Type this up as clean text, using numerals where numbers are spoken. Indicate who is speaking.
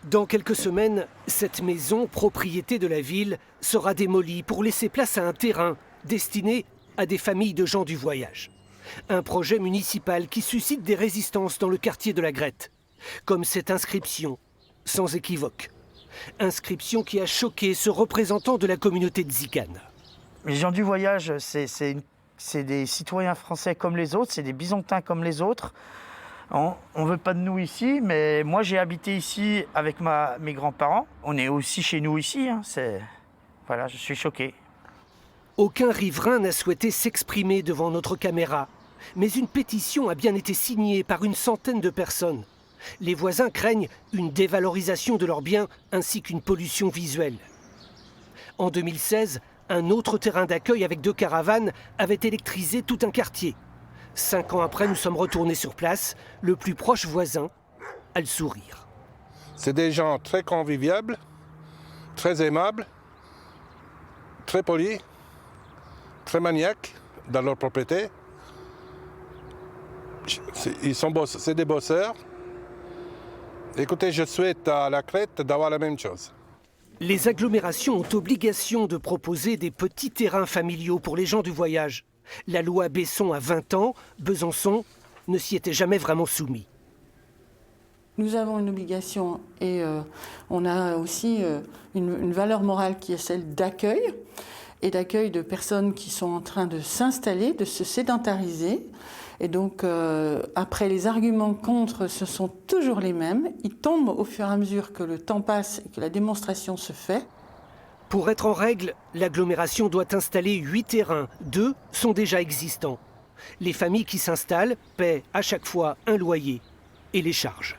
Speaker 1: Dans quelques semaines, cette maison, propriété de la ville, sera démolie pour laisser place à un terrain destiné à des familles de gens du voyage. Un projet municipal qui suscite des résistances dans le quartier de la Grette, comme cette inscription, sans équivoque. Inscription qui a choqué ce représentant de la communauté de Zikane.
Speaker 2: Les gens du voyage, c'est des citoyens français comme les autres, c'est des Byzantins comme les autres. On ne veut pas de nous ici, mais moi j'ai habité ici avec mes grands-parents. On est aussi chez nous ici, voilà, je suis choqué.
Speaker 1: Aucun riverain n'a souhaité s'exprimer devant notre caméra, mais une pétition a bien été signée par une centaine de personnes. Les voisins craignent une dévalorisation de leurs biens ainsi qu'une pollution visuelle. En 2016, un autre terrain d'accueil avec 2 caravanes avait électrisé tout un quartier. 5 ans après, nous sommes retournés sur place. Le plus proche voisin a le sourire.
Speaker 3: C'est des gens très conviviables, très aimables, très polis, très maniaques dans leur propriété. C'est des bosseurs. Écoutez, je souhaite à la Crète d'avoir la même chose.
Speaker 1: Les agglomérations ont obligation de proposer des petits terrains familiaux pour les gens du voyage. La loi Besson a 20 ans, Besançon ne s'y était jamais vraiment soumis.
Speaker 4: Nous avons une obligation et on a aussi une valeur morale qui est celle d'accueil et d'accueil de personnes qui sont en train de s'installer, de se sédentariser. Et donc, après, les arguments contre, ce sont toujours les mêmes. Ils tombent au fur et à mesure que le temps passe et que la démonstration se fait.
Speaker 1: Pour être en règle, l'agglomération doit installer 8 terrains. 2 sont déjà existants. Les familles qui s'installent paient à chaque fois un loyer et les charges.